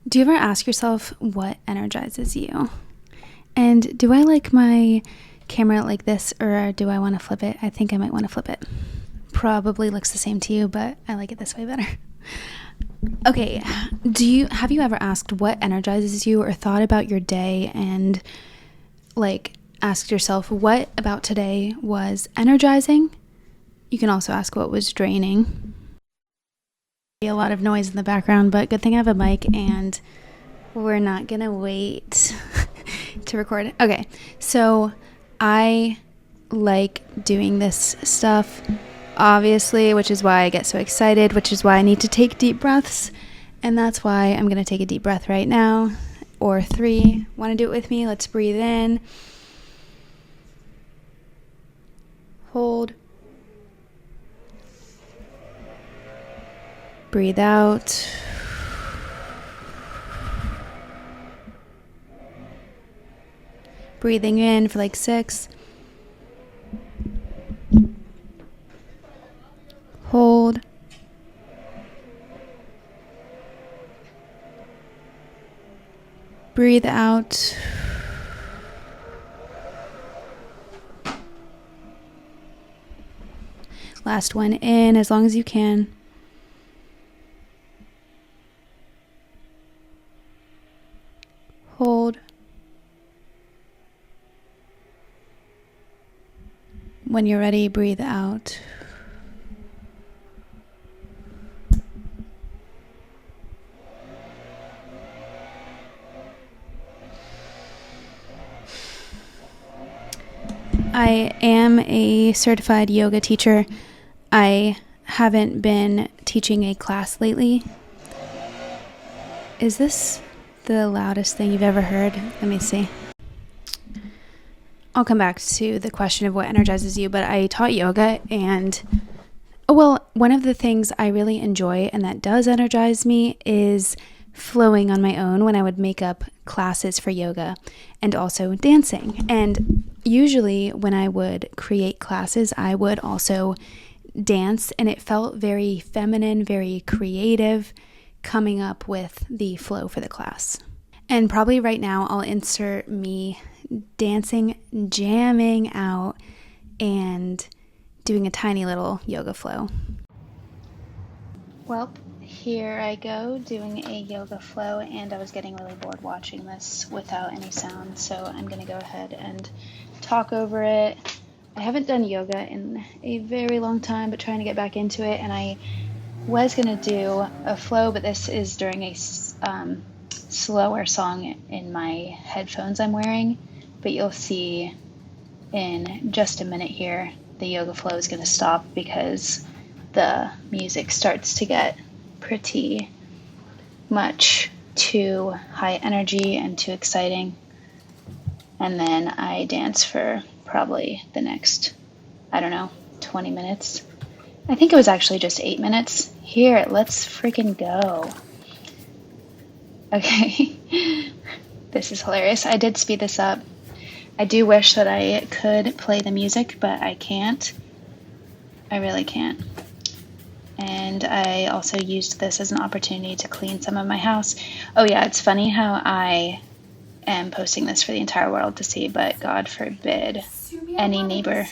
Do you ever ask yourself what energizes you? And do I like my camera like this, or do I want to flip it? I think I might want to flip it. Probably looks the same to you, but I like it this way better. Okay, have you ever asked what energizes you, or thought about your day and asked yourself what about today was energizing? You can also ask what was draining. A lot of noise in the background, but good thing I have a mic and we're not gonna wait to record. Okay, so I like doing this stuff, obviously, which is why I get so excited, which is why I need to take deep breaths, and that's why I'm gonna take a deep breath right now, or 3. Want to do it with me? Let's breathe in, hold, breathe out. Breathing in for 6. Hold. Breathe out. Last one in as long as you can. Hold. When you're ready, breathe out. I am a certified yoga teacher. I haven't been teaching a class lately. Is this the loudest thing you've ever heard? Let me see. I'll come back to the question of what energizes you, but I taught yoga, and one of the things I really enjoy and that does energize me is flowing on my own when I would make up classes for yoga, and also dancing. And usually when I would create classes, I would also dance, and it felt very feminine, very creative, coming up with the flow for the class. And probably right now I'll insert me dancing, jamming out, and doing a tiny little yoga flow. Well, here I go doing a yoga flow, and I was getting really bored watching this without any sound, so I'm going to go ahead and talk over it. I haven't done yoga in a very long time, but trying to get back into it, and I was going to do a flow, but this is during a slower song in my headphones I'm wearing, but you'll see in just a minute here the yoga flow is going to stop because the music starts to get pretty much too high energy and too exciting, and then I dance for probably the next, 20 minutes. I think it was actually just 8 minutes. Here, let's freaking go. Okay, this is hilarious. I did speed this up. I do wish that I could play the music, but I can't. I really can't. And I also used this as an opportunity to clean some of my house. Oh yeah, it's funny how I am posting this for the entire world to see, but God forbid any neighbor.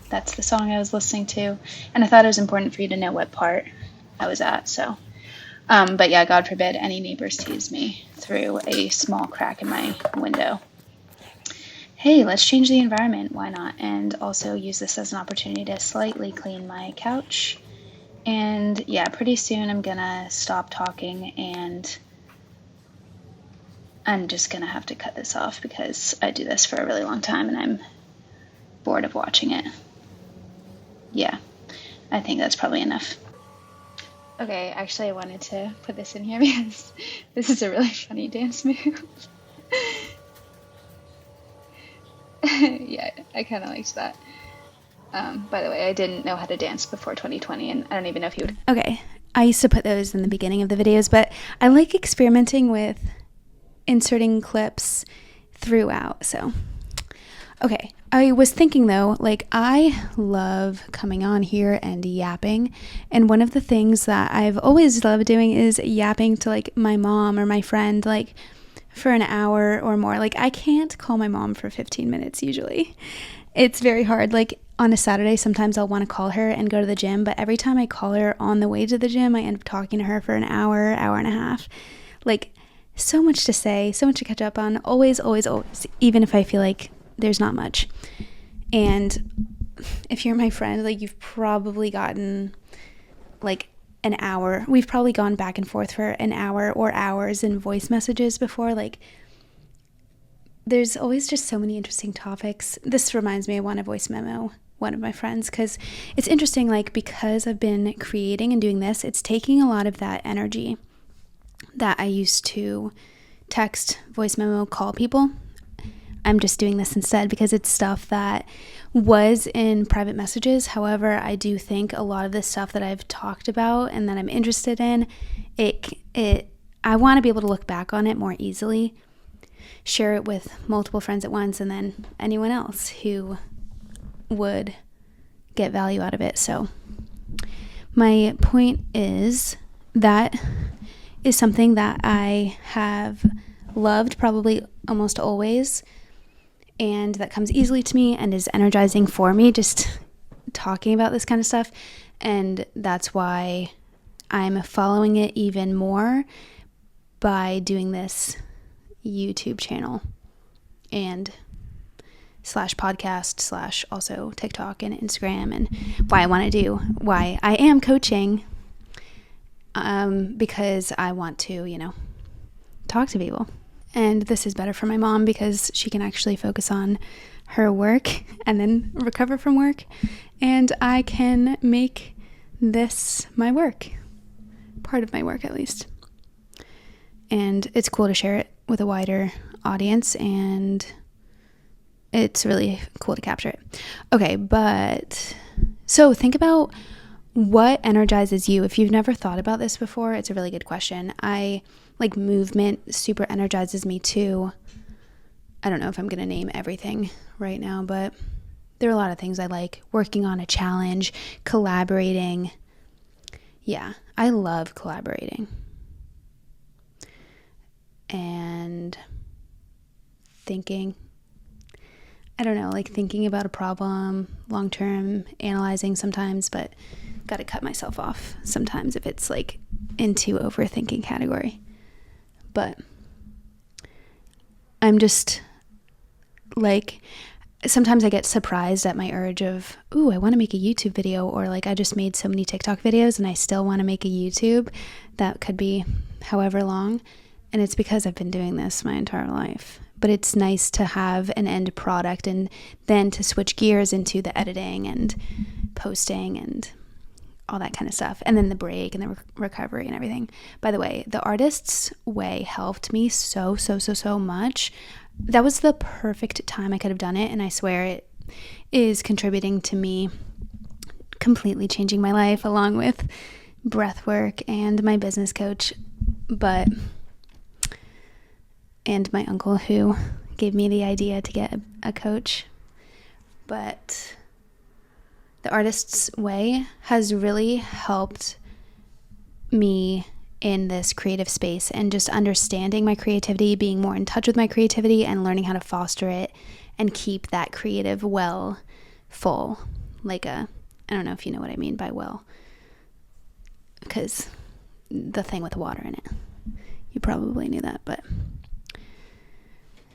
That's the song I was listening to, and I thought it was important for you to know what part I was at, so. But yeah, God forbid any neighbors tease me through a small crack in my window. Hey, let's change the environment, why not? And also use this as an opportunity to slightly clean my couch. And yeah, pretty soon I'm gonna stop talking, and I'm just gonna have to cut this off because I do this for a really long time and I'm bored of watching it. Yeah, I think that's probably enough. Okay, actually I wanted to put this in here because this is a really funny dance move. Yeah, I kind of liked that. By the way, I didn't know how to dance before 2020, and I don't even know if you would. Okay, I used to put those in the beginning of the videos, but I like experimenting with inserting clips throughout, so. Okay, I was thinking though, like I love coming on here and yapping. And one of the things that I've always loved doing is yapping to like my mom or my friend, like for an hour or more. Like I can't call my mom for 15 minutes usually. It's very hard. Like on a Saturday, sometimes I'll want to call her and go to the gym. But every time I call her on the way to the gym, I end up talking to her for an hour, hour and a half. Like so much to say, so much to catch up on. Always, always, always. Even if I feel like there's not much. And if you're my friend, like you've probably gotten like an hour. We've probably gone back and forth for an hour or hours in voice messages before. Like there's always just so many interesting topics. This reminds me, I want to voice memo one of my friends because it's interesting, like because I've been creating and doing this, it's taking a lot of that energy that I used to text, voice memo, call people. I'm just doing this instead because it's stuff that was in private messages. However, I do think a lot of this stuff that I've talked about and that I'm interested in, I want to be able to look back on it more easily, share it with multiple friends at once, and then anyone else who would get value out of it. So my point is that is something that I have loved probably almost always, and that comes easily to me and is energizing for me, just talking about this kind of stuff. And that's why I'm following it even more by doing this YouTube channel and /podcast/ also TikTok and Instagram, and why I am coaching, because I want to, talk to people. And this is better for my mom because she can actually focus on her work and then recover from work. And I can make this my work, part of my work at least. And it's cool to share it with a wider audience, and it's really cool to capture it. Okay, so think about what energizes you. If you've never thought about this before, it's a really good question. Movement super energizes me too. I don't know if I'm going to name everything right now, but there are a lot of things I like. Working on a challenge, collaborating. Yeah, I love collaborating. And thinking about a problem long term, analyzing sometimes, but got to cut myself off sometimes if it's like into overthinking category. But I'm just like, sometimes I get surprised at my urge of, I want to make a YouTube video, or like I just made so many TikTok videos and I still want to make a YouTube that could be however long. And it's because I've been doing this my entire life. But it's nice to have an end product and then to switch gears into the editing and posting and all that kind of stuff. And then the break and the recovery and everything. By the way, the Artist's Way helped me so much. That was the perfect time I could have done it. And I swear it is contributing to me completely changing my life, along with breathwork and my business coach. And my uncle who gave me the idea to get a coach. But the Artist's Way has really helped me in this creative space and just understanding my creativity, being more in touch with my creativity and learning how to foster it and keep that creative well full. I don't know if you know what I mean by well, because the thing with water in it, you probably knew that, but...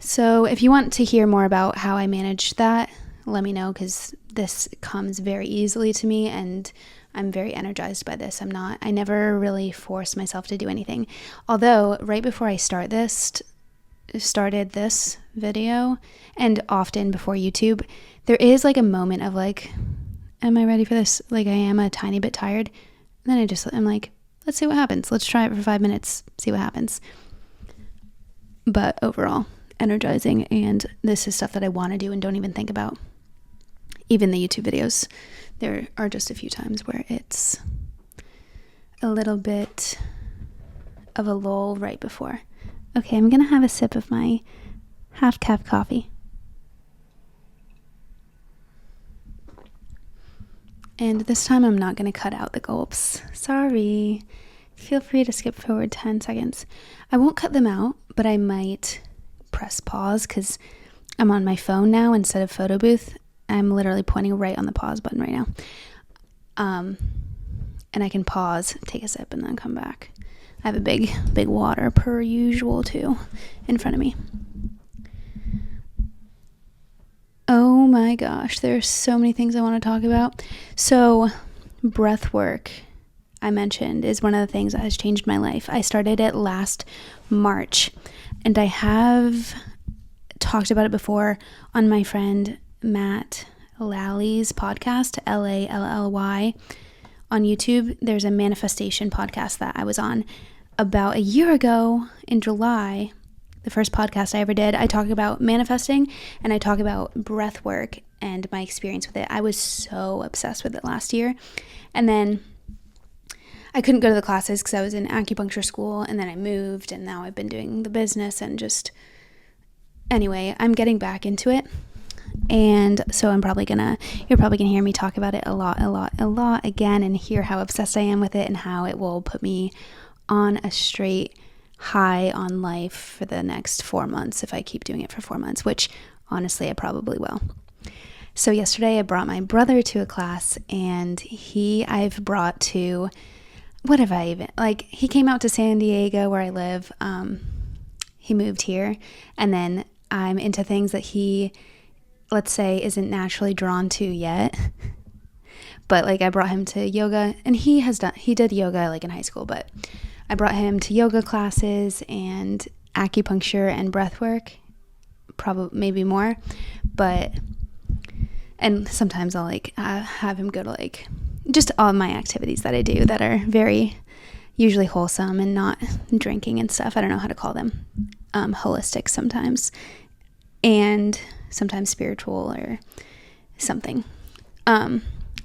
So if you want to hear more about how I manage that, let me know, because this comes very easily to me and I'm very energized by this. I never really force myself to do anything. Although right before I started this video, and often before YouTube, there is like a moment of like, am I ready for this? Like I am a tiny bit tired. And then I'm like, let's see what happens. Let's try it for 5 minutes, see what happens. But overall, energizing, and this is stuff that I want to do and don't even think about. Even the YouTube videos, there are just a few times where it's a little bit of a lull right before. Okay, I'm gonna have a sip of my half-cup coffee. And this time I'm not going to cut out the gulps. Sorry. Feel free to skip forward 10 seconds. I won't cut them out, but I might press pause because I'm on my phone now instead of photo booth. I'm literally pointing right on the pause button right now. And I can pause, take a sip, and then come back. I have a big water per usual too in front of me. Oh my gosh, there's so many things I want to talk about. So, breathwork, I mentioned, is one of the things that has changed my life. I started it last March, and I have talked about it before on my friend Matt Lally's podcast, Lally, on YouTube. There's a manifestation podcast that I was on about a year ago in July. The first podcast I ever did, I talk about manifesting and I talk about breath work and my experience with it. I was so obsessed with it last year. And then I couldn't go to the classes because I was in acupuncture school, and then I moved, and now I've been doing the business and just, anyway, I'm getting back into it. And so you're probably gonna hear me talk about it a lot again, and hear how obsessed I am with it and how it will put me on a straight high on life for the next 4 months if I keep doing it for 4 months, which honestly I probably will. So yesterday I brought my brother to a class, and I've brought to, he came out to San Diego where I live. He moved here, and then I'm into things that he, let's say, isn't naturally drawn to yet. But I brought him to yoga, and he did yoga in high school, but I brought him to yoga classes and acupuncture and breath work, probably maybe more, and sometimes I'll have him go to just all my activities that I do that are very usually wholesome and not drinking and stuff. I don't know how to call them, holistic sometimes, and sometimes spiritual or something.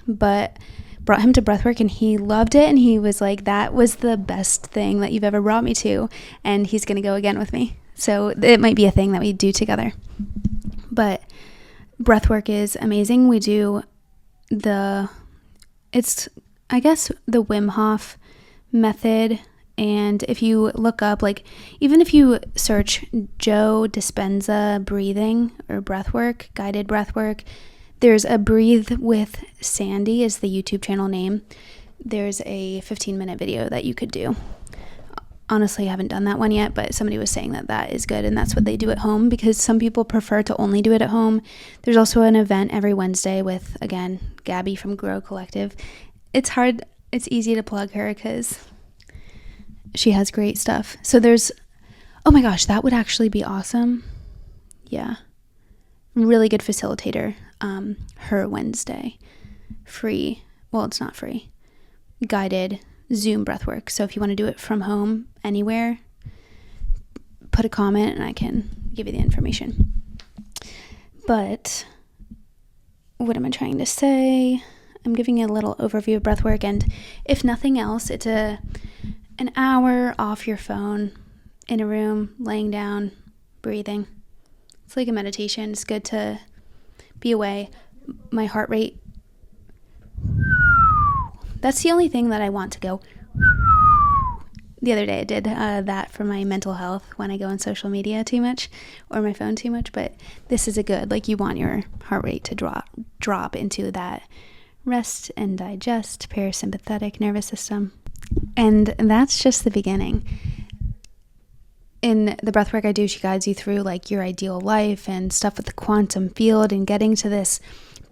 But brought him to breathwork, and he loved it, and he was like, that was the best thing that you've ever brought me to, and he's going to go again with me. So it might be a thing that we do together. But breathwork is amazing. We do the Wim Hof method, and if you look up, even if you search Joe Dispenza breathing or breathwork, guided breathwork, there's a Breathe with Sandy is the YouTube channel name. There's a 15-minute video that you could do. Honestly, I haven't done that one yet, but somebody was saying that is good, and that's what they do at home, because some people prefer to only do it at home. There's also an event every Wednesday with, again, Gabby from Grow Collective. It's easy to plug her because she has great stuff. So oh my gosh, that would actually be awesome. Yeah. Really good facilitator. Her Wednesday. Free. Well, it's not free. Guided Zoom breathwork. So if you want to do it from home, anywhere, put a comment and I can give you the information. But what am I trying to say? I'm giving you a little overview of breathwork, and if nothing else, it's an hour off your phone, in a room, laying down, breathing. It's like a meditation. It's good to be away. My heart rate, that's the only thing that I want to go. The other day I did that for my mental health when I go on social media too much or my phone too much, but this is a good, you want your heart rate to drop into that rest and digest parasympathetic nervous system. And that's just the beginning. In the breathwork I do, she guides you through your ideal life and stuff with the quantum field and getting to this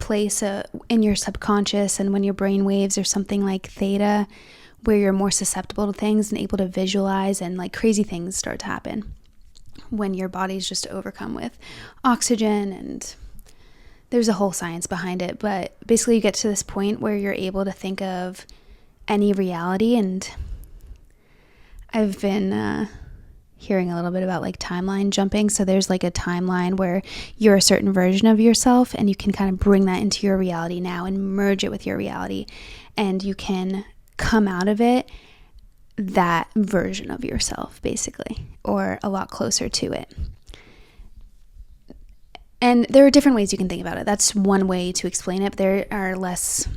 place in your subconscious, and when your brain waves are something like theta, where you're more susceptible to things and able to visualize, and crazy things start to happen when your body's just overcome with oxygen, and there's a whole science behind it. But basically you get to this point where you're able to think of any reality, and I've been hearing a little bit about timeline jumping. So there's a timeline where you're a certain version of yourself, and you can kind of bring that into your reality now and merge it with your reality, and you can come out of it that version of yourself, basically, or a lot closer to it. And there are different ways you can think about it. That's one way to explain it. There are less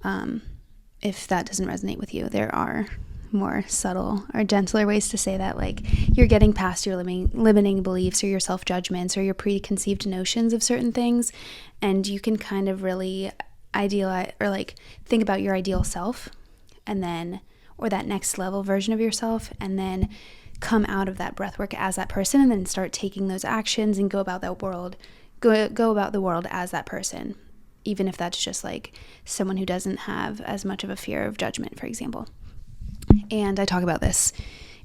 if that doesn't resonate with you. There are more subtle or gentler ways to say that, like you're getting past your limiting beliefs or your self-judgments or your preconceived notions of certain things, and you can kind of really idealize or like think about your ideal self, and then, or that next level version of yourself, and then come out of that breath work as that person, and then start taking those actions and go about the world as that person, even if that's just like someone who doesn't have as much of a fear of judgment, for example. And I talk about this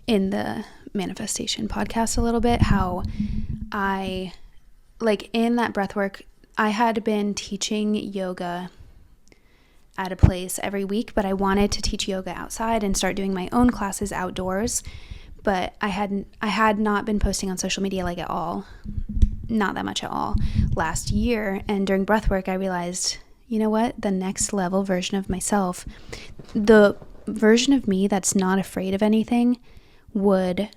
in the manifestation podcast a little bit, how I, like in that breath work, I had been teaching yoga at a place every week, but I wanted to teach yoga outside and start doing my own classes outdoors. But I had not been posting on social media like at all, not that much at all last year. And during breathwork, I realized, you know what, the next level version of myself, the version of me that's not afraid of anything, would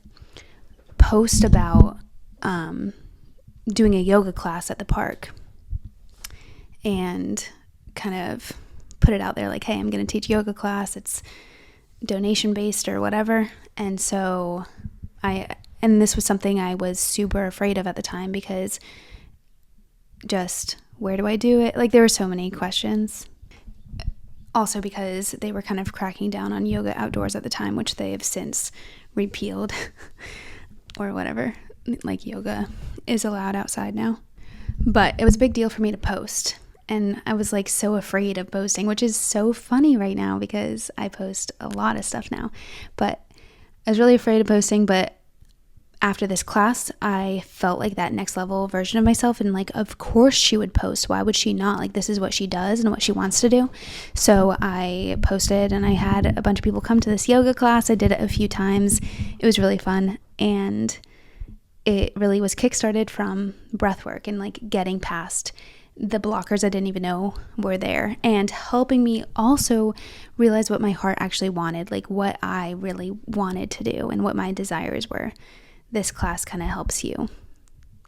post about doing a yoga class at the park and kind of put it out there like, hey, I'm going to teach yoga class. It's donation based or whatever. And so and this was something I was super afraid of at the time, because just where do I do it? Like there were so many questions. Also because they were kind of cracking down on yoga outdoors at the time, which they have since repealed or whatever. Like yoga is allowed outside now. But it was a big deal for me to post. And I was like so afraid of posting, which is so funny right now because I post a lot of stuff now. But I was really afraid of posting, but after this class, I felt like that next level version of myself, and like, of course she would post. Why would she not? Like, this is what she does and what she wants to do. So I posted, and I had a bunch of people come to this yoga class. I did it a few times. It was really fun, and it really was kickstarted from breathwork and like getting past the blockers I didn't even know were there, and helping me also realize what my heart actually wanted, like what I really wanted to do and what my desires were. This class kind of helps you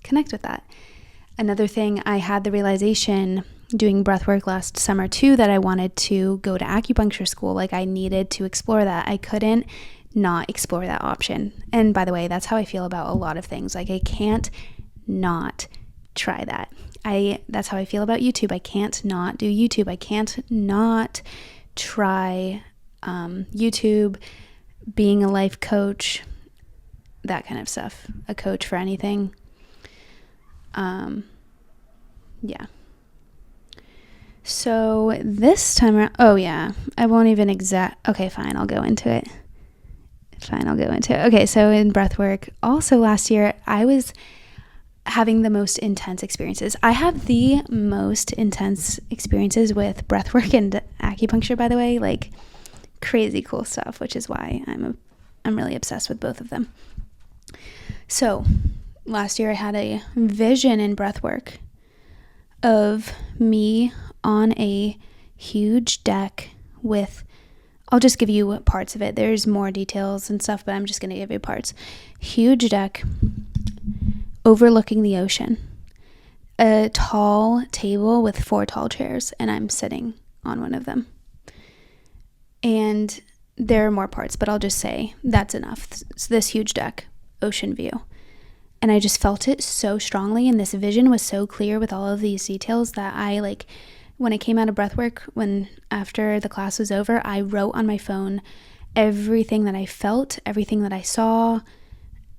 connect with that. Another thing, I had the realization doing breathwork last summer too, that I wanted to go to acupuncture school. Like I needed to explore that. I couldn't not explore that option. And by the way, that's how I feel about a lot of things. Like I can't not try that. That's how I feel about YouTube. I can't not do YouTube. I can't not try YouTube, being a life coach, that kind of stuff. A coach for anything. Yeah. So this time around, I won't even okay, fine, I'll go into it. Okay, so in breathwork, also last year, I was having the most intense experiences. I have the most intense experiences with breathwork and acupuncture, by the way, like crazy cool stuff, which is why I'm really obsessed with both of them. So last year I had a vision in breathwork of me on a huge deck with, I'll just give you parts of it. There's more details and stuff, but I'm just going to give you parts. Huge deck overlooking the ocean, a tall table with 4 tall chairs, and I'm sitting on one of them. And there are more parts, but I'll just say that's enough. It's this huge deck, ocean view. And I just felt it so strongly, and this vision was so clear with all of these details that I, like, when I came out of breathwork, after the class was over, I wrote on my phone everything that I felt, everything that I saw,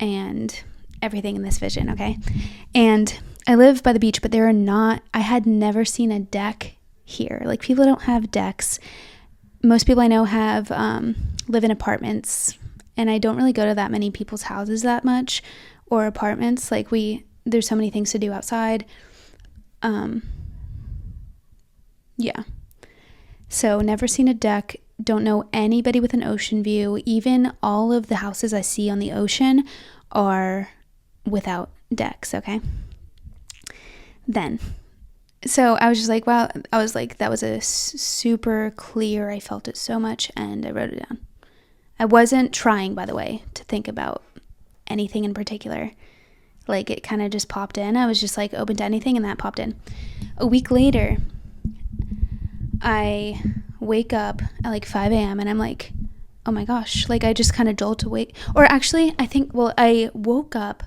and everything in this vision, okay? And I live by the beach, but I had never seen a deck here. Like, people don't have decks. Most people I know live in apartments, and I don't really go to that many people's houses that much, or apartments. Like, there's so many things to do outside. Yeah. So never seen a deck, don't know anybody with an ocean view. Even all of the houses I see on the ocean are without decks, okay? So I was just like, wow, that was a super clear, I felt it so much, and I wrote it down. I wasn't trying, by the way, to think about anything in particular. Like, it kind of just popped in. I was just like open to anything, and that popped in. A week later, I wake up at like 5 a.m. and I'm like, oh my gosh, like I just kind of jolt awake. Or actually, I woke up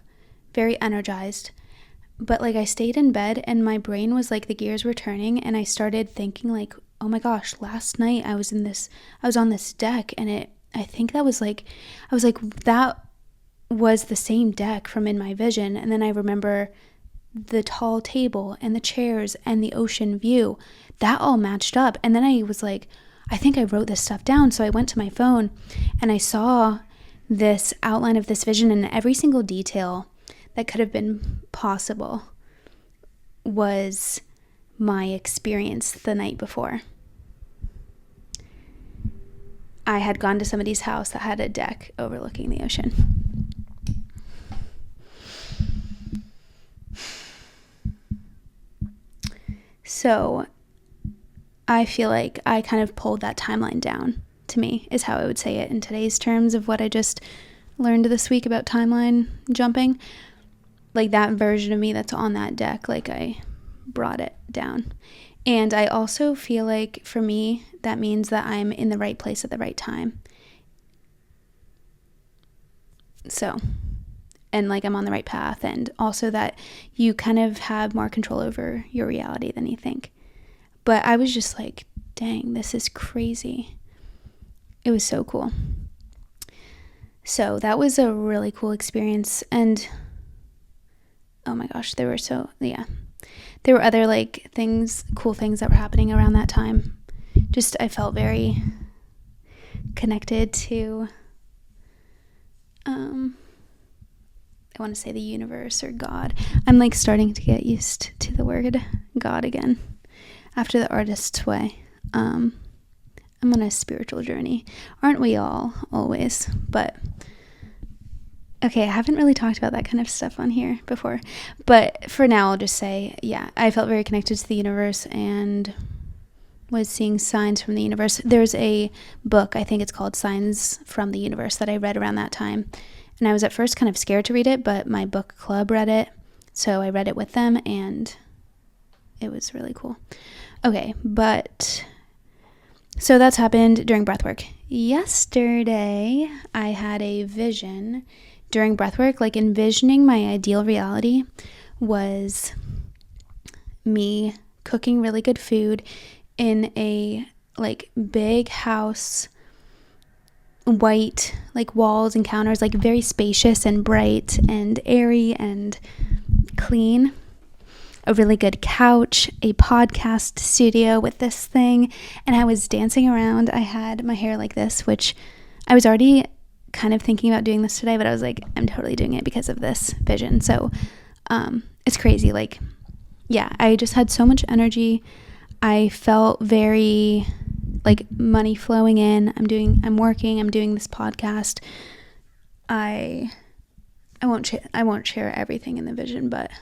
very energized, but like I stayed in bed and my brain was like, the gears were turning, and I started thinking like, oh my gosh, last night I was on this deck, and I think that was like, I was like, that was the same deck from in my vision. And then I remember the tall table and the chairs and the ocean view, that all matched up. And then I was like, I think I wrote this stuff down. So I went to my phone and I saw this outline of this vision, and every single detail that could have been possible was my experience the night before. I had gone to somebody's house that had a deck overlooking the ocean. So I feel like I kind of pulled that timeline down, to me, is how I would say it in today's terms of what I just learned this week about timeline jumping. Like that version of me that's on that deck, like I brought it down. And I also feel like for me, that means that I'm in the right place at the right time. So, and like I'm on the right path, and also that you kind of have more control over your reality than you think. But I was just like, dang, this is crazy. It was so cool. So that was a really cool experience. And oh my gosh, there were other like cool things that were happening around that time. Just, I felt very connected to, I want to say the universe or God. I'm like starting to get used to the word God again after the artist's way. I'm on a spiritual journey. Aren't we all always? But okay, I haven't really talked about that kind of stuff on here before. But for now, I'll just say, yeah, I felt very connected to the universe and was seeing signs from the universe. There's a book, I think it's called Signs from the Universe, that I read around that time. And I was at first kind of scared to read it, but my book club read it. So I read it with them and it was really cool. Okay, but so that's happened during breathwork. Yesterday, I had a vision during breathwork, like envisioning my ideal reality was me cooking really good food in a like big house, white like walls and counters, like very spacious and bright and airy and clean. A really good couch, a podcast studio with this thing, and I was dancing around. I had my hair like this, which I was already kind of thinking about doing this today, but I was like, I'm totally doing it because of this vision. So it's crazy. Like, yeah, I just had so much energy. I felt very like money flowing in. I'm working, I'm doing this podcast. I won't share everything in the vision, but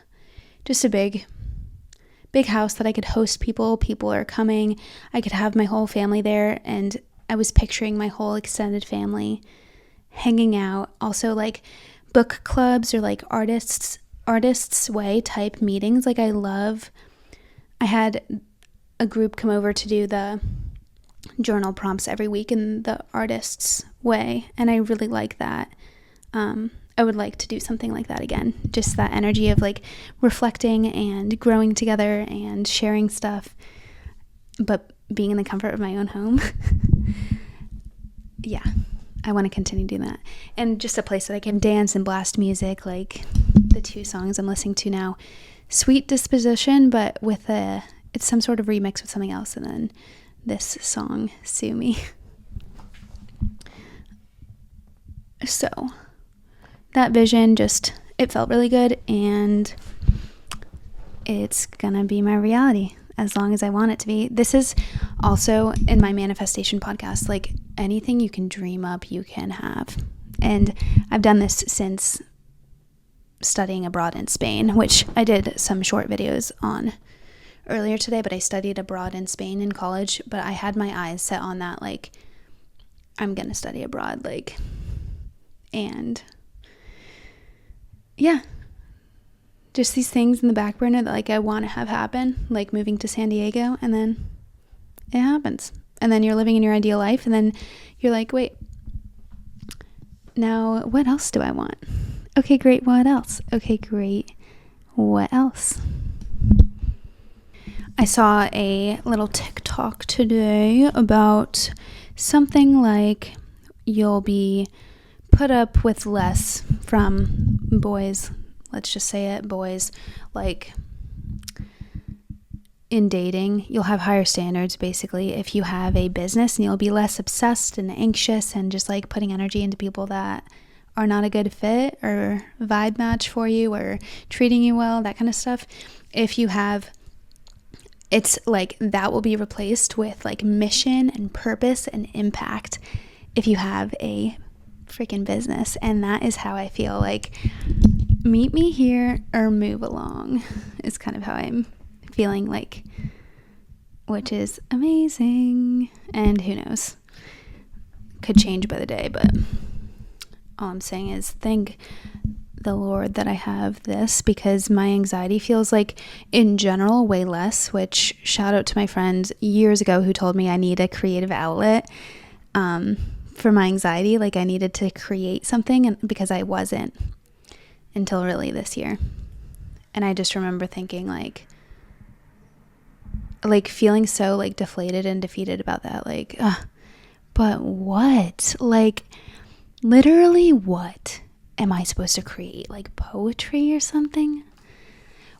just a big house that I could host people. People are coming. I could have my whole family there, and I was picturing my whole extended family hanging out. Also like book clubs or like artists way type meetings. Like I had a group come over to do the journal prompts every week in the artist's way, and I really like that. I would like to do something like that again. Just that energy of like reflecting and growing together and sharing stuff, but being in the comfort of my own home. Yeah, I want to continue doing that. And just a place that I can dance and blast music, like the 2 songs I'm listening to now. Sweet Disposition, but it's some sort of remix with something else, and then this song, Sue Me. So that vision it felt really good, and it's gonna be my reality as long as I want it to be. This is also in my manifestation podcast, like anything you can dream up, you can have. And I've done this since studying abroad in Spain, which I did some short videos on earlier today, but I studied abroad in Spain in college, but I had my eyes set on that, like, I'm gonna study abroad, like, and yeah, just these things in the back burner that like I want to have happen, like moving to San Diego, and then it happens. And then you're living in your ideal life, and then you're like, wait, now what else do I want? Okay, great, what else? Okay, great, what else? I saw a little TikTok today about something like you'll be put up with less from boys, let's just say it, boys, like in dating. You'll have higher standards basically if you have a business, and you'll be less obsessed and anxious and just like putting energy into people that are not a good fit or vibe match for you or treating you well, that kind of stuff. If you have, it's like that will be replaced with like mission and purpose and impact if you have a freaking business. And that is how I feel like meet me here or move along is kind of how I'm feeling like, which is amazing. And who knows, could change by the day, but all I'm saying is thank the Lord that I have this, because my anxiety feels like in general way less, which shout out to my friend years ago who told me I need a creative outlet for my anxiety. Like I needed to create something, and because I wasn't until really this year. And I just remember thinking like feeling so like deflated and defeated about that. Like, but what? Like literally what am I supposed to create? Like poetry or something?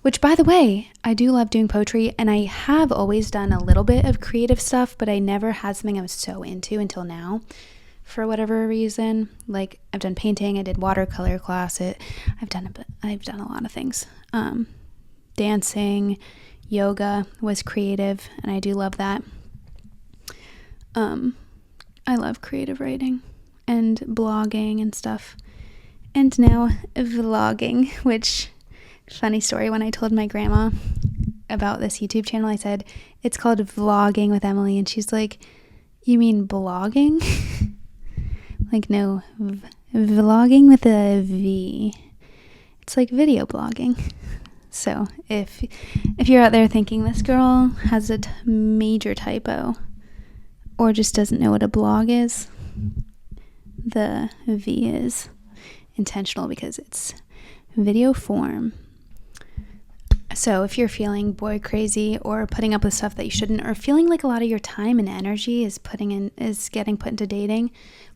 Which, by the way, I do love doing poetry, and I have always done a little bit of creative stuff, but I never had something I was so into until now for whatever reason. Like I've done painting, I did watercolor class, I've done a lot of things. Dancing, yoga was creative, and I do love that. I love creative writing and blogging and stuff. And now vlogging, which, funny story, when I told my grandma about this YouTube channel, I said, it's called Vlogging with Emily. And she's like, you mean blogging? Like, no, vlogging with a V. It's like video blogging. So if you're out there thinking this girl has a major typo or just doesn't know what a blog is, the V is intentional because it's video form. So if you're feeling boy crazy or putting up with stuff that you shouldn't, or feeling like a lot of your time and energy is getting put into dating,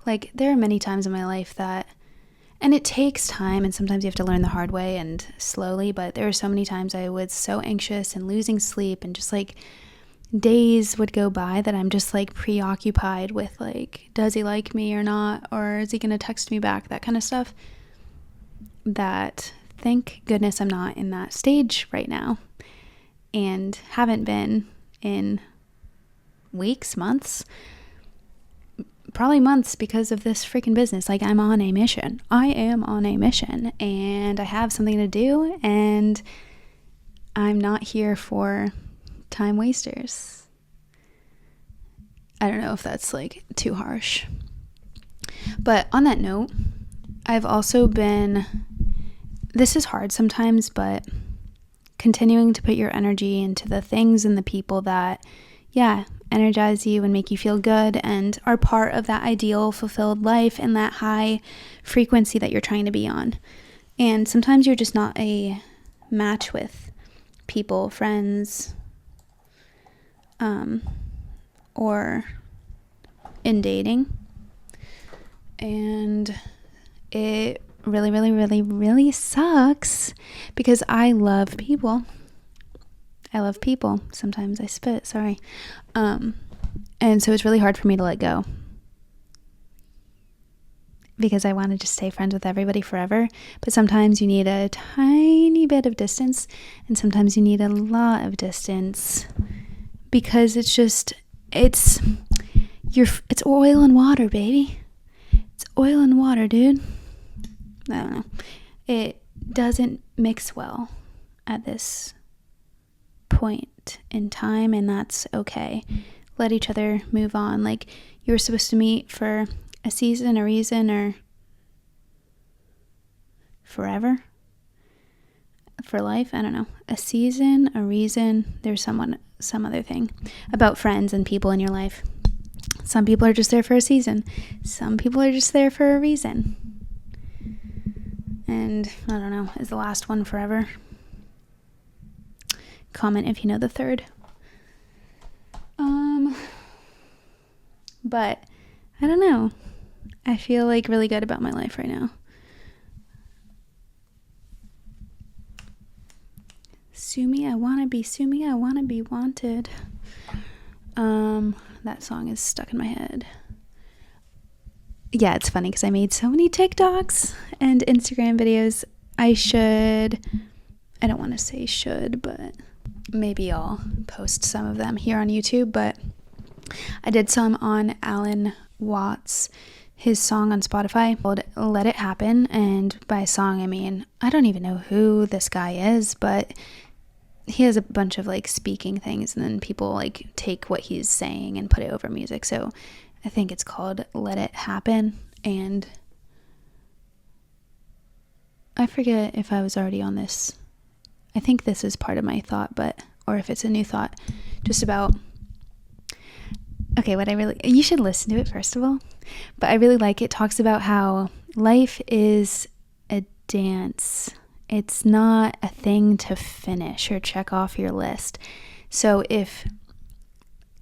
like there are many times in my life that, and it takes time, and sometimes you have to learn the hard way and slowly, but there were so many times I was so anxious and losing sleep, and just like days would go by that I'm just like preoccupied with like, does he like me or not, or is he gonna text me back, that kind of stuff. That, thank goodness I'm not in that stage right now, and haven't been in weeks, months, probably months, because of this freaking business. Like I'm on a mission. I am on a mission, and I have something to do, and I'm not here for time wasters. I don't know if that's like too harsh. But on that note, I've also been, this is hard sometimes, but continuing to put your energy into the things and the people that, energize you and make you feel good and are part of that ideal, fulfilled life and that high frequency that you're trying to be on. And sometimes you're just not a match with people, friends, or in dating. And it really, really, really, really sucks because I love people. Sometimes I spit, sorry. And so it's really hard for me to let go because I want to just stay friends with everybody forever. But sometimes you need a tiny bit of distance, and sometimes you need a lot of distance because it's oil and water, baby. It's oil and water, dude. I don't know. It doesn't mix well at this point in time, and that's okay. Let each other move on. Like, you were supposed to meet for a season, a reason, or forever, for life. I don't know. A season, a reason. There's some other thing about friends and people in your life. Some people are just there for a season. Some people are just there for a reason. And I don't know, is the last one forever? Comment if you know the third. But I don't know. I feel like really good about my life right now. Sue me, I wanna be wanted. That song is stuck in my head. Yeah, it's funny because I made so many TikToks and Instagram videos. I don't want to say should, but maybe I'll post some of them here on YouTube. But I did some on Alan Watts, his song on Spotify called Let It Happen. And by song, I mean, I don't even know who this guy is, but he has a bunch of like speaking things, and then people like take what he's saying and put it over music. So I think it's called Let It Happen. And I forget if I was already on this. I think this is part of my thought, or if it's a new thought, just about, okay, you should listen to it first of all, but I really like it. Talks about how life is a dance. It's not a thing to finish or check off your list. So if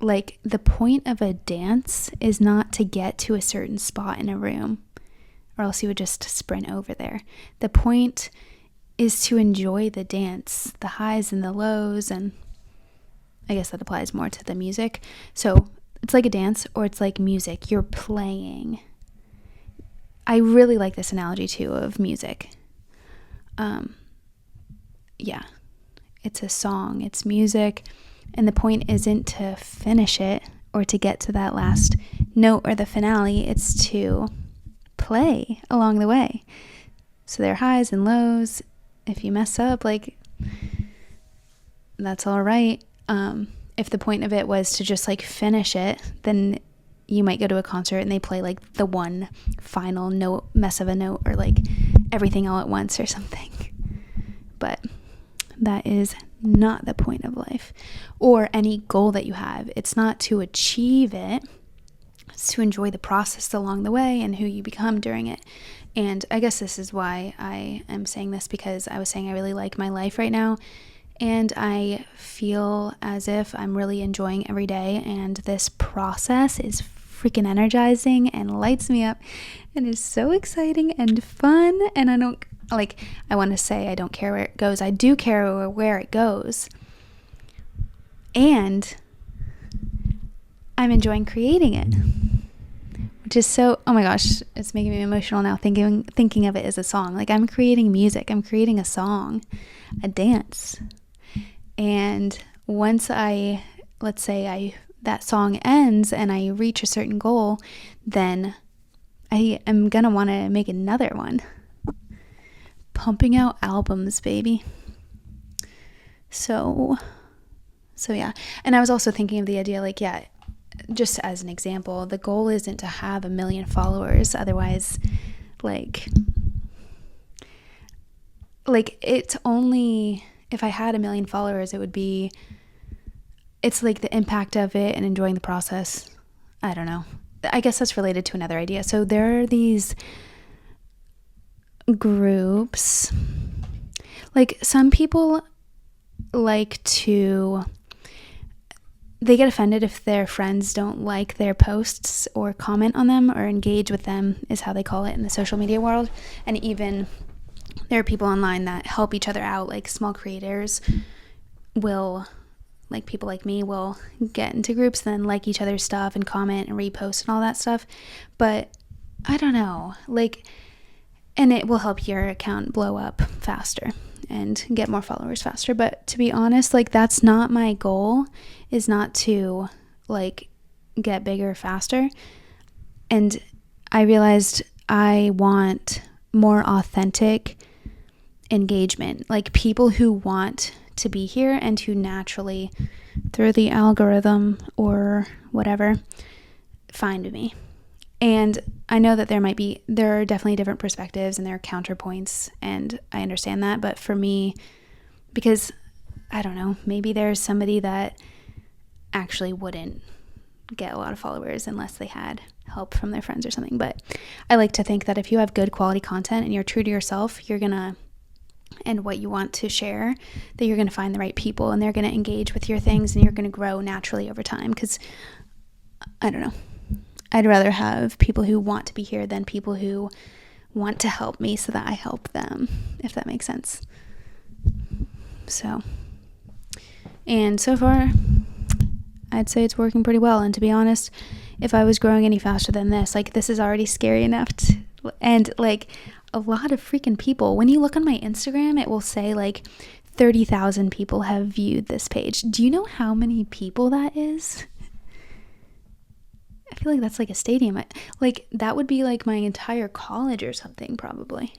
like the point of a dance is not to get to a certain spot in a room, or else you would just sprint over there. The point is to enjoy the dance, the highs and the lows, and I guess that applies more to the music. So it's like a dance, or it's like music. You're playing. I really like this analogy too of music. Yeah, it's a song, it's music, and the point isn't to finish it or to get to that last note or the finale. It's to play along the way. So there are highs and lows. If you mess up, like, that's all right. If the point of it was to just like finish it, then you might go to a concert and they play like the one final note, mess of a note, or like everything all at once or something. But that is not the point of life or any goal that you have. It's not to achieve it. It's to enjoy the process along the way and who you become during it. And I guess this is why I am saying this, because I was saying I really like my life right now, and I feel as if I'm really enjoying every day, and this process is freaking energizing and lights me up and is so exciting and fun. And I want to say I don't care where it goes. I do care where it goes. And I'm enjoying creating it, which is so, oh my gosh, it's making me emotional now thinking of it as a song. Like, I'm creating music. I'm creating a song, a dance. And once let's say that song ends and I reach a certain goal, then I am going to want to make another one. Pumping out albums, baby. So yeah. And I was also thinking of the idea, like, yeah, just as an example, the goal isn't to have 1 million followers. Otherwise, like it's only, if I had 1 million followers, it's like the impact of it and enjoying the process. I don't know. I guess that's related to another idea. So there are these groups, like some people they get offended if their friends don't like their posts or comment on them or engage with them, is how they call it in the social media world. And even there are people online that help each other out, like small creators will, like people like me will get into groups, then like each other's stuff and comment and repost and all that stuff. But I don't know, and it will help your account blow up faster and get more followers faster. But to be honest, that's not my goal, is not to get bigger faster. And I realized I want more authentic engagement, like people who want to be here and who naturally, through the algorithm or whatever, find me. And I know that there are definitely different perspectives and there are counterpoints, and I understand that. But for me, because I don't know, maybe there's somebody that actually wouldn't get a lot of followers unless they had help from their friends or something. But I like to think that if you have good quality content and you're true to yourself, you're gonna, and what you want to share, that you're gonna find the right people and they're gonna engage with your things and you're gonna grow naturally over time. Because I don't know, I'd rather have people who want to be here than people who want to help me so that I help them, if that makes sense. So, and so far I'd say it's working pretty well. And to be honest, if I was growing any faster than this, like, this is already scary enough and like a lot of freaking people, when you look on my Instagram, it will say like 30,000 people have viewed this page. Do you know how many people that is? I feel like that's like a stadium. Like, that would be like my entire college or something, probably.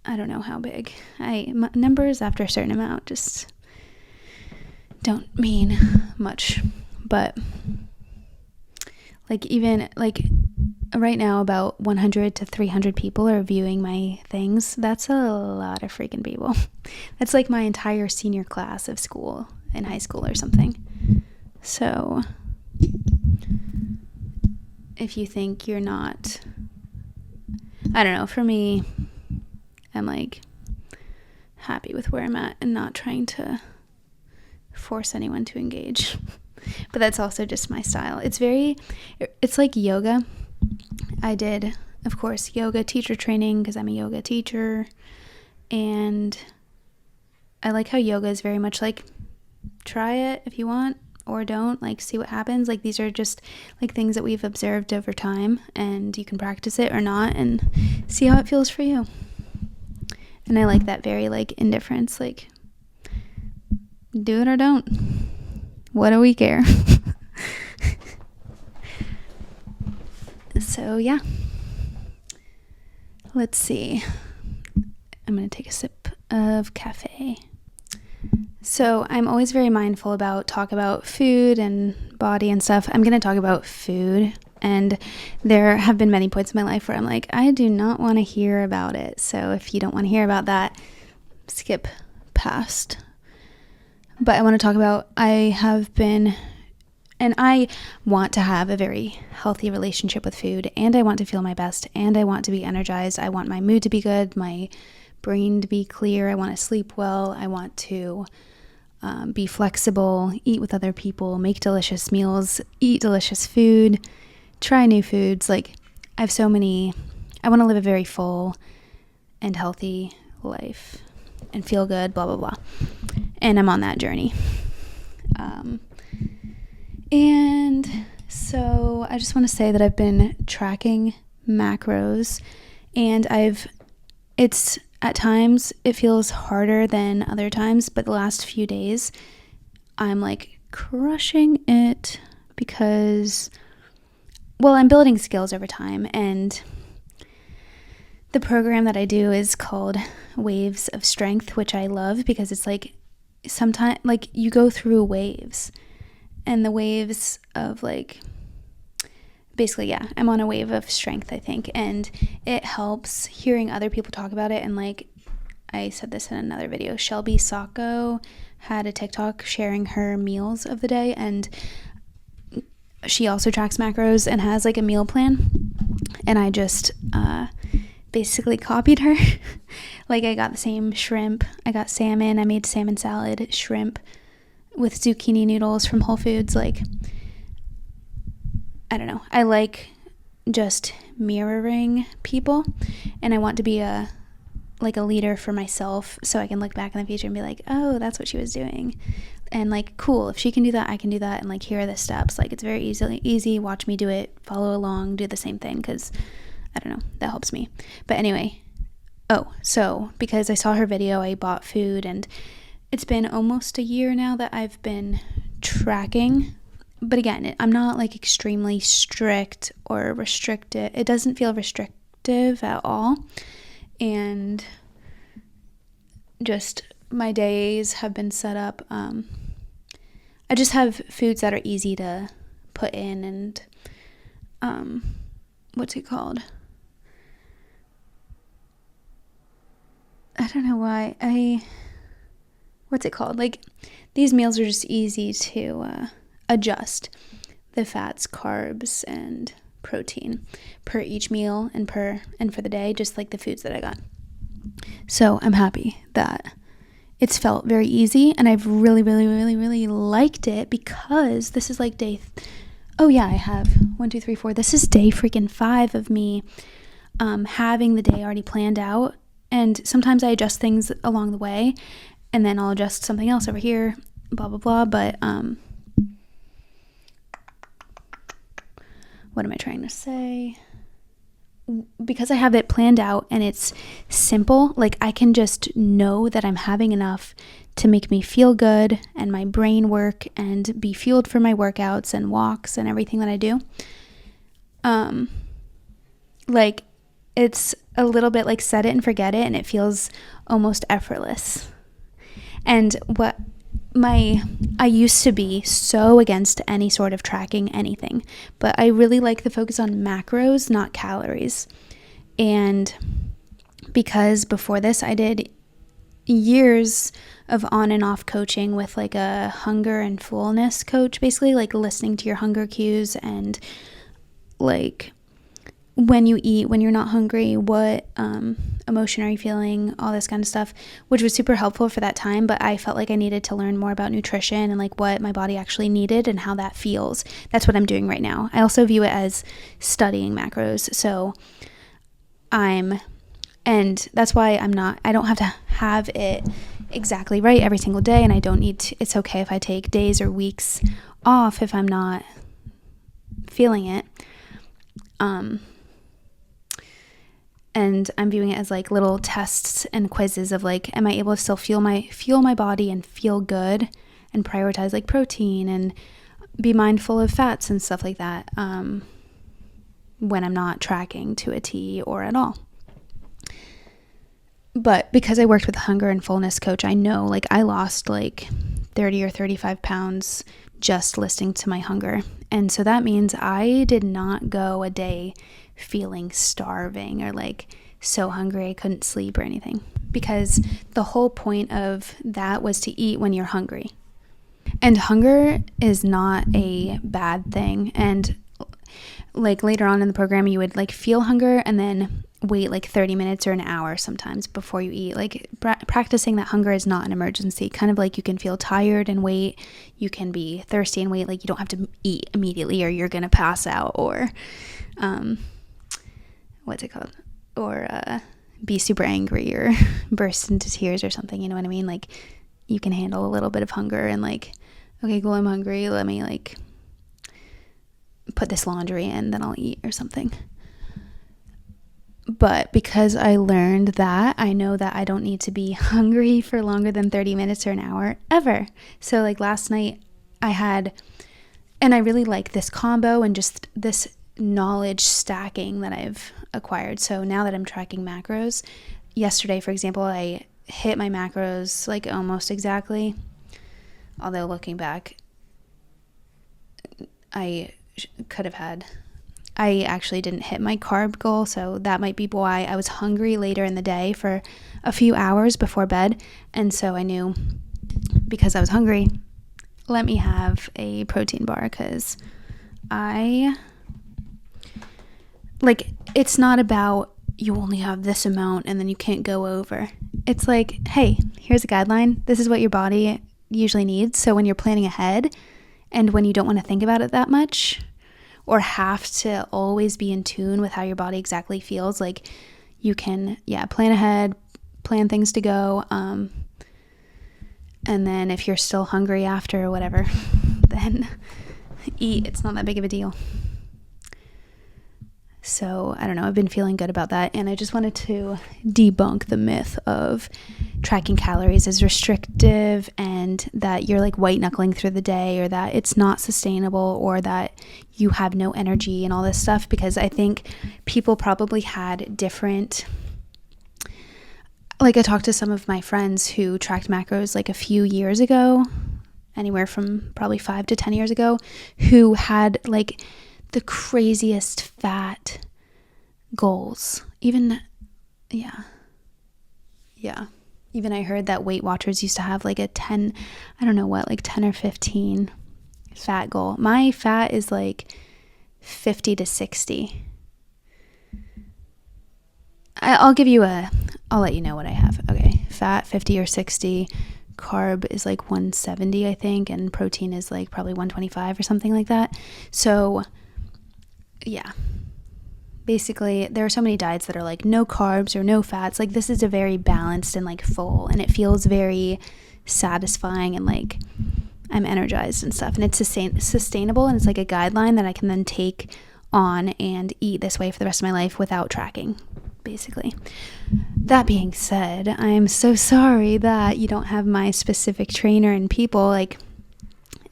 I don't know how big. Numbers after a certain amount just don't mean much. But like, even like right now, about 100 to 300 people are viewing my things. That's a lot of freaking people. That's like my entire senior class of school in high school or something. So if you think you're not, I don't know, for me, I'm like happy with where I'm at and not trying to force anyone to engage. But that's also just my style. It's like yoga. I did, of course, yoga teacher training because I'm a yoga teacher. And I like how yoga is very much like, try it if you want or don't, like, see what happens. Like, these are just like things that we've observed over time, and you can practice it or not and see how it feels for you. And I like that very like indifference, like, do it or don't. What do we care? So yeah, let's see. I'm gonna take a sip of cafe. So I'm always very mindful about talk about food and body and stuff. I'm gonna talk about food, and there have been many points in my life where I'm like, I do not want to hear about it. So if you don't want to hear about that, skip past. But I want to talk about, I want to have a very healthy relationship with food, and I want to feel my best, and I want to be energized. I want my mood to be good, my brain to be clear. I want to sleep well. I want to be flexible, eat with other people, make delicious meals, eat delicious food, try new foods. Like, I want to live a very full and healthy life and feel good, blah, blah, blah. And I'm on that journey. And so I just want to say that I've been tracking macros, and it's at times it feels harder than other times, but the last few days I'm like crushing it because, well, I'm building skills over time, and the program that I do is called Waves of Strength, which I love because it's like, sometimes like you go through waves, and the waves of like, basically, yeah, I'm on a wave of strength, I think, and it helps hearing other people talk about it. And like I said this in another video, Shelby Sacco had a TikTok sharing her meals of the day, and she also tracks macros and has like a meal plan, and I just basically copied her. Like, I got the same shrimp, I got salmon, I made salmon salad, shrimp with zucchini noodles from Whole Foods. Like, I don't know, I like just mirroring people, and I want to be a leader for myself, so I can look back in the future and be like, oh, that's what she was doing, and like, cool, if she can do that, I can do that, and like, here are the steps. Like, it's very easy, watch me do it, follow along, do the same thing, because I don't know, that helps me. But anyway, so because I saw her video, I bought food, and it's been almost a year now that I've been tracking. But again, I'm not like extremely strict or restricted. It doesn't feel restrictive at all. And just my days have been set up. I just have foods that are easy to put in, and what's it called? I don't know why. What's it called? Like, these meals are just easy to adjust. the fats, carbs, and protein per each meal and for the day, just like the foods that I got. So I'm happy that it's felt very easy, and I've really, really, really, really liked it, because this is like I have 1, 2, 3, 4. This is day freaking 5 of me having the day already planned out. And sometimes I adjust things along the way, and then I'll adjust something else over here, blah, blah, blah. But what am I trying to say? Because I have it planned out and it's simple, like I can just know that I'm having enough to make me feel good and my brain work and be fueled for my workouts and walks and everything that I do. Like it's a little bit like set it and forget it, and it feels almost effortless. And I used to be so against any sort of tracking anything, but I really like the focus on macros, not calories. And because before this, I did years of on and off coaching with like a hunger and fullness coach, basically like listening to your hunger cues and like when you eat, when you're not hungry, what emotion are you feeling, all this kind of stuff, which was super helpful for that time. But I felt like I needed to learn more about nutrition and like what my body actually needed and how that feels. That's what I'm doing right now. I also view it as studying macros. So and that's why I don't have to have it exactly right every single day. And I don't need to, it's okay if I take days or weeks off if I'm not feeling it. And I'm viewing it as like little tests and quizzes of like, am I able to still feel my body and feel good and prioritize like protein and be mindful of fats and stuff like that when I'm not tracking to a T or at all. But because I worked with a hunger and fullness coach, I know like I lost like 30 or 35 pounds just listening to my hunger. And so that means I did not go a day feeling starving or like so hungry I couldn't sleep or anything, because the whole point of that was to eat when you're hungry. And hunger is not a bad thing. And like later on in the program, you would like feel hunger and then wait like 30 minutes or an hour sometimes before you eat. Like practicing that hunger is not an emergency. Kind of like you can feel tired and wait. You can be thirsty and wait. Like you don't have to eat immediately or you're going to pass out or what's it called? Or be super angry or burst into tears or something. You know what I mean? Like you can handle a little bit of hunger and like, okay, cool, I'm hungry. Let me like put this laundry in, then I'll eat or something. But because I learned that, I know that I don't need to be hungry for longer than 30 minutes or an hour ever. So like last night and I really like this combo and just this knowledge stacking that I've acquired. So now that I'm tracking macros, yesterday, for example, I hit my macros like almost exactly. Although looking back, I actually didn't hit my carb goal, so that might be why I was hungry later in the day for a few hours before bed. And so I knew, because I was hungry, let me have a protein bar, because it's not about you only have this amount and then you can't go over. It's like, hey, here's a guideline. This is what your body usually needs. So when you're planning ahead and when you don't want to think about it that much or have to always be in tune with how your body exactly feels, like you can, plan ahead, plan things to go. And then if you're still hungry after or whatever, then eat. It's not that big of a deal. So I don't know, I've been feeling good about that. And I just wanted to debunk the myth of tracking calories as restrictive and that you're like white knuckling through the day or that it's not sustainable or that you have no energy and all this stuff, because I think people probably had different, like I talked to some of my friends who tracked macros like a few years ago, anywhere from probably 5 to 10 years ago, who had like the craziest fat goals. Even I heard that Weight Watchers used to have like a 10 or 15 fat goal. My fat is like 50 to 60. I'll let you know what I have. Okay, fat 50 or 60. Carb is like 170, I think, and protein is like probably 125 or something like that. So yeah, basically there are so many diets that are like no carbs or no fats. Like this is a very balanced and like full, and it feels very satisfying, and like I'm energized and stuff, and it's sustainable, and it's like a guideline that I can then take on and eat this way for the rest of my life without tracking, basically. That being said, I'm so sorry that you don't have my specific trainer and people. Like,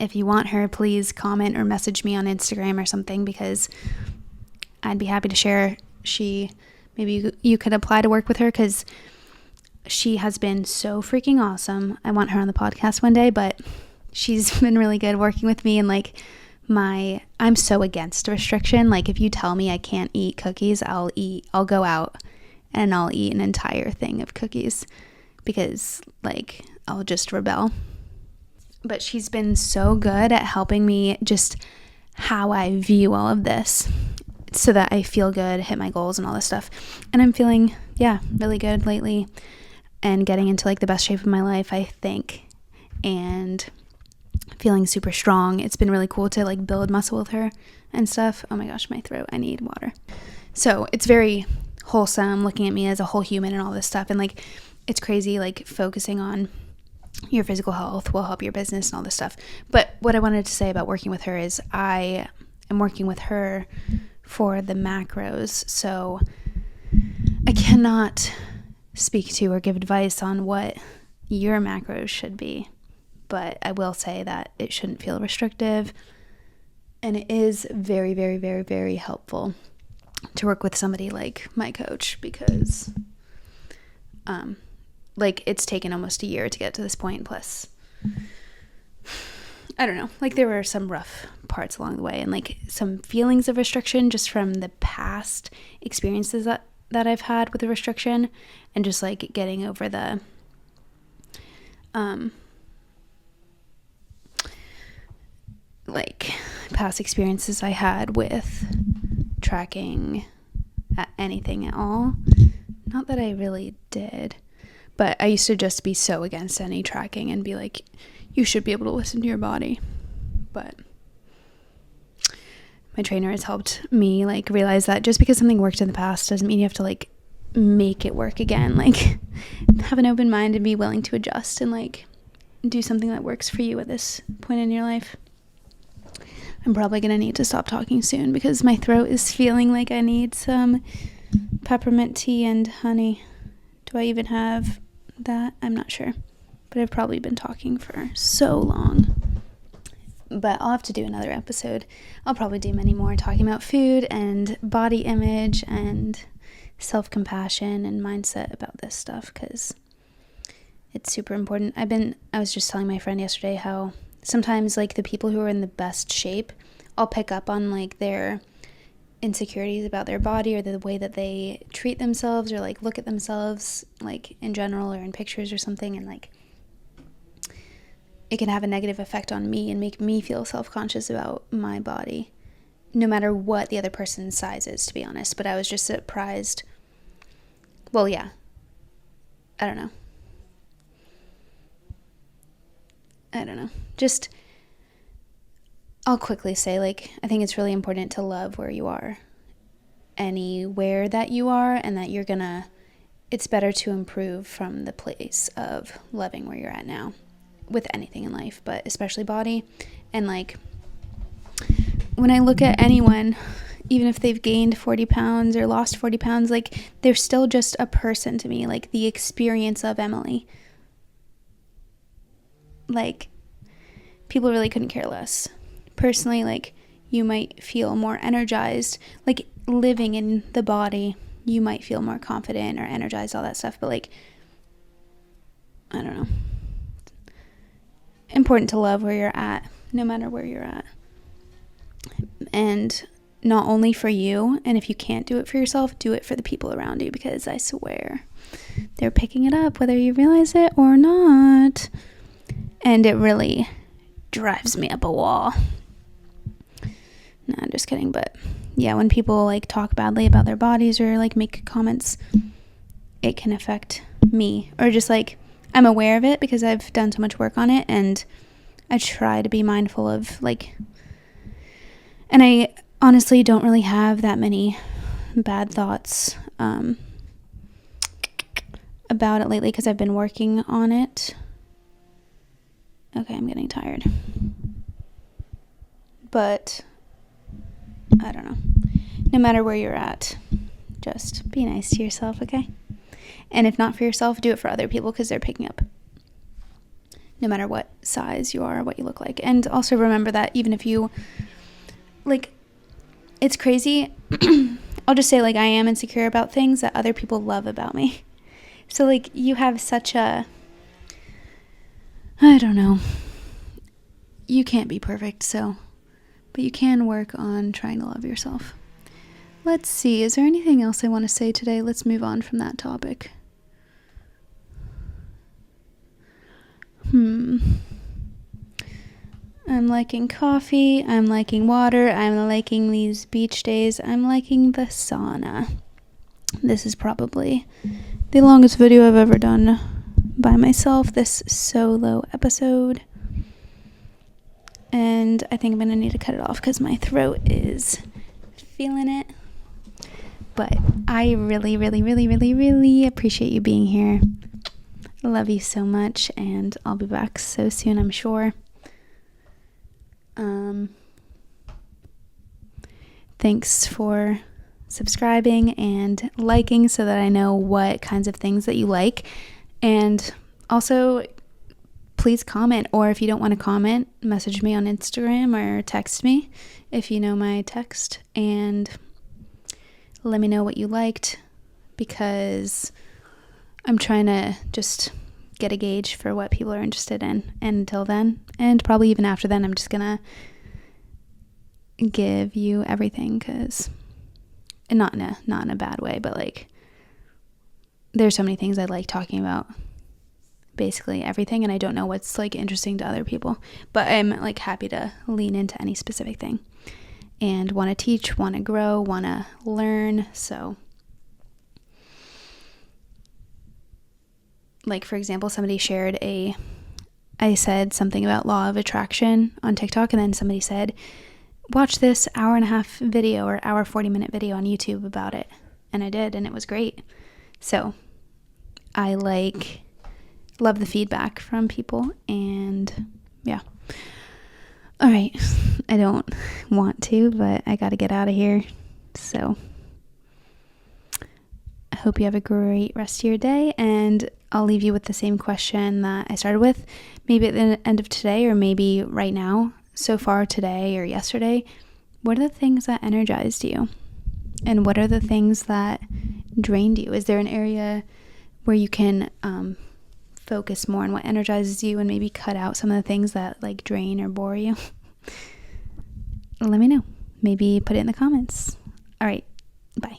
if you want her, please comment or message me on Instagram or something, because I'd be happy to share. Maybe you could apply to work with her, because she has been so freaking awesome. I want her on the podcast one day, but she's been really good working with me. And like I'm so against restriction. Like if you tell me I can't eat cookies, I'll go out and I'll eat an entire thing of cookies, because like I'll just rebel. But she's been so good at helping me just how I view all of this, so that I feel good, hit my goals and all this stuff. And I'm feeling, really good lately, and getting into like the best shape of my life, I think, and feeling super strong. It's been really cool to like build muscle with her and stuff. Oh my gosh, my throat, I need water. So it's very wholesome looking at me as a whole human and all this stuff. And like, it's crazy, like focusing on your physical health will help your business and all this stuff. But what I wanted to say about working with her is I am working with her for the macros. So I cannot speak to or give advice on what your macros should be, but I will say that it shouldn't feel restrictive, and it is very, very, very, very helpful to work with somebody like my coach, because like it's taken almost a year to get to this point. Plus, I don't know, like there were some rough parts along the way, and like some feelings of restriction just from the past experiences that I've had with the restriction, and just like getting over the like past experiences I had with tracking anything at all. Not that I really did, but I used to just be so against any tracking and be like, you should be able to listen to your body. But my trainer has helped me like realize that just because something worked in the past doesn't mean you have to like make it work again. Like have an open mind and be willing to adjust and like do something that works for you at this point in your life. I'm probably gonna need to stop talking soon, because my throat is feeling like I need some peppermint tea and honey. Do I even have that? I'm not sure, but I've probably been talking for so long. But I'll have to do another episode. I'll probably do many more talking about food and body image and self-compassion and mindset about this stuff, because it's super important. I was just telling my friend yesterday how sometimes like the people who are in the best shape, I'll pick up on like their insecurities about their body, or the way that they treat themselves, or like look at themselves like in general or in pictures or something, and like it can have a negative effect on me and make me feel self-conscious about my body, no matter what the other person's size is, to be honest. But I was just surprised. Well, yeah, I don't know. Just, I'll quickly say, like, I think it's really important to love where you are, anywhere that you are, and that it's better to improve from the place of loving where you're at now with anything in life, but especially body. And like, when I look at anyone, even if they've gained 40 pounds or lost 40 pounds, like they're still just a person to me. Like the experience of Emily, like people really couldn't care less. Personally, like you might feel more energized, like living in the body, you might feel more confident or energized, all that stuff. But like, I don't know. Important to love where you're at, no matter where you're at. And not only for you, and if you can't do it for yourself, do it for the people around you, because I swear they're picking it up whether you realize it or not. And it really drives me up a wall. No, I'm just kidding. But yeah, when people like talk badly about their bodies or like make comments, it can affect me. Or just like, I'm aware of it because I've done so much work on it, and I try to be mindful of like, and I honestly don't really have that many bad thoughts about it lately because I've been working on it. Okay, I'm getting tired. But I don't know. No matter where you're at, just be nice to yourself, okay? And if not for yourself, do it for other people because they're picking up. No matter what size you are, what you look like. And also remember that even if you, like, it's crazy. I'll just say, like, I am insecure about things that other people love about me. So, like, you have such a, I don't know. You can't be perfect, so, but you can work on trying to love yourself. Let's see. Is there anything else I want to say today? Let's move on from that topic. I'm liking coffee. I'm liking water. I'm liking these beach days. I'm liking the sauna. This is probably the longest video I've ever done by myself, this solo episode. And I think I'm going to need to cut it off because my throat is feeling it. But I really, really, really, really, really appreciate you being here. I love you so much, and I'll be back so soon, I'm sure. Thanks for subscribing and liking so that I know what kinds of things that you like. And also, please comment, or if you don't want to comment, message me on Instagram or text me if you know my text, and let me know what you liked, because I'm trying to just get a gauge for what people are interested in. And until then, and probably even after then, I'm just gonna give you everything, because, and not in a bad way, but like, there's so many things I like talking about, basically everything, and I don't know what's like interesting to other people, but I'm like happy to lean into any specific thing and want to teach, want to grow, want to learn. So like, for example, somebody shared I said something about law of attraction on TikTok, and then somebody said, watch this hour-and-a-half video or hour 40-minute video on YouTube about it. And I did, and it was great. So I love the feedback from people, and yeah. All right. I don't want to, but I got to get out of here. So I hope you have a great rest of your day, and I'll leave you with the same question that I started with, maybe at the end of today, or maybe right now. So far today or yesterday, what are the things that energized you? And what are the things that drained you? Is there an area where you can focus more on what energizes you and maybe cut out some of the things that like drain or bore you? Let me know. Maybe put it in the comments. All right. Bye.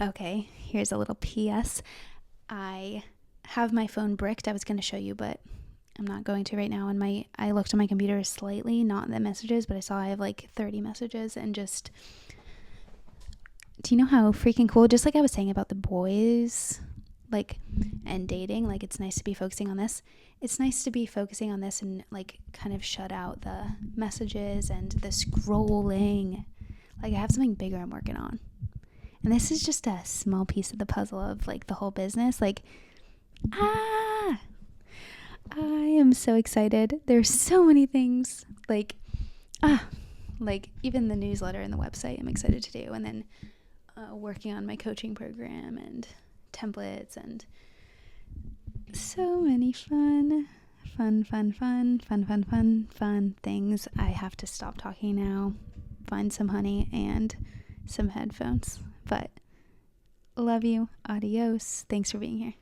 Okay. Here's a little PS. I have my phone bricked. I was going to show you, but I'm not going to right now. And I looked on my computer slightly, not the messages, but I saw I have like 30 messages, and just, do you know how freaking cool, just like I was saying about the boys, like, and dating, like, it's nice to be focusing on this. It's nice to be focusing on this and like kind of shut out the messages and the scrolling. Like, I have something bigger I'm working on. And this is just a small piece of the puzzle of like the whole business. Like, I am so excited. There's so many things, like even the newsletter and the website I'm excited to do, and then working on my coaching program and templates, and so many fun things. I have to stop talking now, find some honey and some headphones, but love you. Adios. Thanks for being here.